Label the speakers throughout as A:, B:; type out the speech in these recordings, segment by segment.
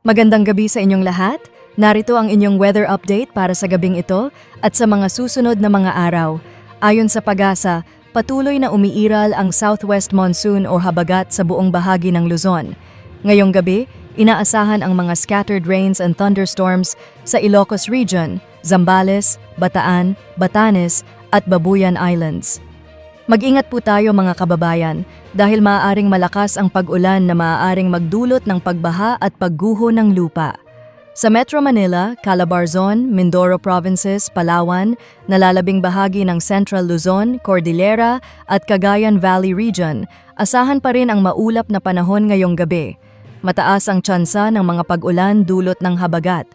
A: Magandang gabi sa inyong lahat. Narito ang inyong weather update para sa gabing ito at sa mga susunod na mga araw. Ayon sa PAGASA, patuloy na umiiral ang southwest monsoon o habagat sa buong bahagi ng Luzon. Ngayong gabi, inaasahan ang mga scattered rains and thunderstorms sa Ilocos Region, Zambales, Bataan, Batanes at Babuyan Islands. Mag-ingat po tayo mga kababayan dahil maaaring malakas ang pag-ulan na maaaring magdulot ng pagbaha at pagguho ng lupa. Sa Metro Manila, Calabarzon, Mindoro Provinces, Palawan, nalalabing bahagi ng Central Luzon, Cordillera at Cagayan Valley Region, asahan pa rin ang maulap na panahon ngayong gabi. Mataas ang tsansa ng mga pag-ulan dulot ng habagat.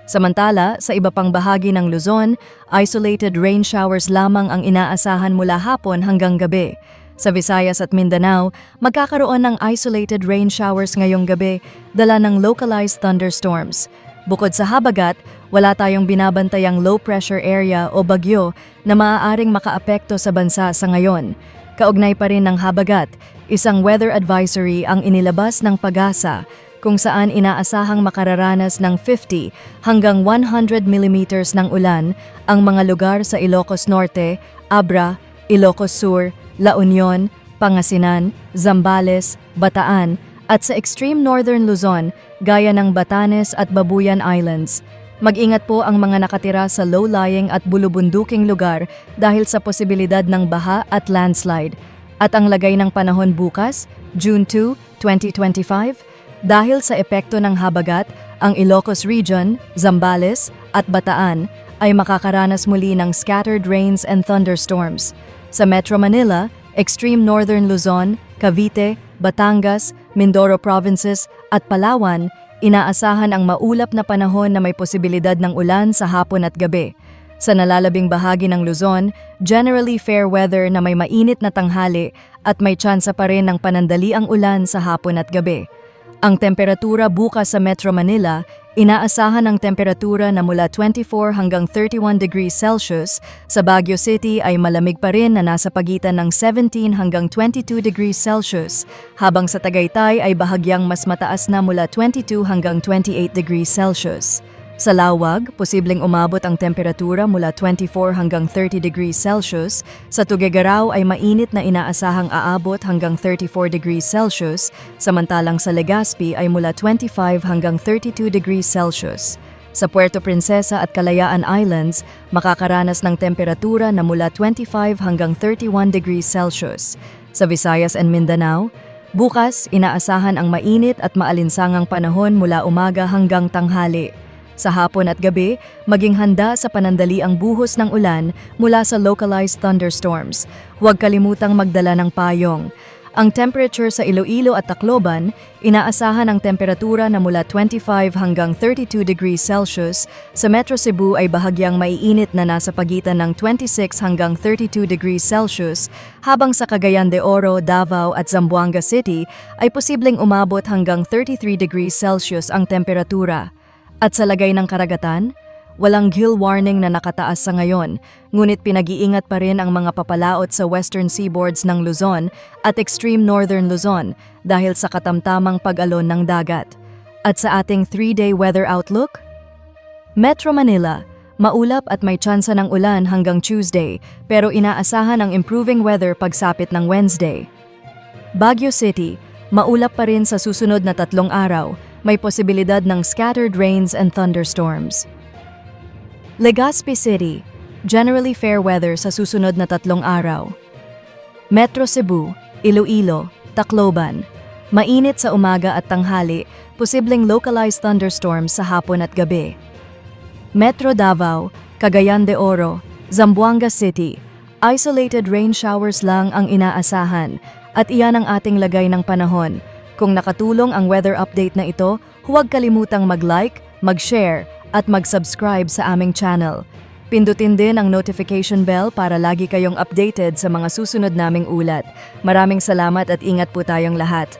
A: Samantala, sa iba pang bahagi ng Luzon, isolated rain showers lamang ang inaasahan mula hapon hanggang gabi. Sa Visayas at Mindanao, magkakaroon ng isolated rain showers ngayong gabi, dala ng localized thunderstorms. Bukod sa habagat, wala tayong binabantayang low pressure area o bagyo na maaaring makaapekto sa bansa sa ngayon. Kaugnay pa rin ng habagat, isang weather advisory ang inilabas ng PAGASA kung saan inaasahang makararanas ng 50 hanggang 100 millimeters ng ulan ang mga lugar sa Ilocos Norte, Abra, Ilocos Sur, La Union, Pangasinan, Zambales, Bataan at sa extreme northern Luzon gaya ng Batanes at Babuyan Islands. Mag-ingat po ang mga nakatira sa low-lying at bulubunduking lugar dahil sa posibilidad ng baha at landslide. At ang lagay ng panahon bukas, June 2, 2025, dahil sa epekto ng habagat, ang Ilocos Region, Zambales at Bataan ay makakaranas muli ng scattered rains and thunderstorms. Sa Metro Manila, extreme northern Luzon, Cavite, Batangas, Mindoro Provinces at Palawan, inaasahan ang maulap na panahon na may posibilidad ng ulan sa hapon at gabi. Sa nalalabing bahagi ng Luzon, generally fair weather na may mainit na tanghali at may tsansa pa rin ng panandaliang ulan sa hapon at gabi. Ang temperatura bukas sa Metro Manila, inaasahan ang temperatura na mula 24 hanggang 31 degrees Celsius, sa Baguio City ay malamig pa rin na nasa pagitan ng 17 hanggang 22 degrees Celsius, habang sa Tagaytay ay bahagyang mas mataas na mula 22 hanggang 28 degrees Celsius. Sa Lawag, posibleng umabot ang temperatura mula 24 hanggang 30 degrees Celsius. Sa Tuguegarao ay mainit na inaasahang aabot hanggang 34 degrees Celsius, samantalang sa Legazpi ay mula 25 hanggang 32 degrees Celsius. Sa Puerto Princesa at Kalayaan Islands, makakaranas ng temperatura na mula 25 hanggang 31 degrees Celsius. Sa Visayas and Mindanao, bukas inaasahan ang mainit at maalinsangang panahon mula umaga hanggang tanghali. Sa hapon at gabi, maging handa sa panandaliang buhos ng ulan mula sa localized thunderstorms. Huwag kalimutang magdala ng payong. Ang temperature sa Iloilo at Tacloban, inaasahan ang temperatura na mula 25 hanggang 32 degrees Celsius. Sa Metro Cebu ay bahagyang maiinit na nasa pagitan ng 26 hanggang 32 degrees Celsius, habang sa Cagayan de Oro, Davao at Zamboanga City ay posibleng umabot hanggang 33 degrees Celsius ang temperatura. At sa lagay ng karagatan, walang gill warning na nakataas sa ngayon, ngunit pinag-iingat pa rin ang mga papalaot sa western seaboards ng Luzon at extreme northern Luzon dahil sa katamtamang pag-alon ng dagat. At sa ating 3-day weather outlook, Metro Manila, maulap at may tsansa ng ulan hanggang Tuesday pero inaasahan ang improving weather pagsapit ng Wednesday. Baguio City, maulap pa rin sa susunod na 3 araw, may posibilidad ng scattered rains and thunderstorms. Legazpi City, generally fair weather sa susunod na 3 araw. Metro Cebu, Iloilo, Tacloban, mainit sa umaga at tanghali, posibleng localized thunderstorms sa hapon at gabi. Metro Davao, Cagayan de Oro, Zamboanga City, isolated rain showers lang ang inaasahan at iyan ang ating lagay ng panahon. Kung nakatulong ang weather update na ito, huwag kalimutang mag-like, mag-share, at mag-subscribe sa aming channel. Pindutin din ang notification bell para lagi kayong updated sa mga susunod naming ulat. Maraming salamat at ingat po tayong lahat.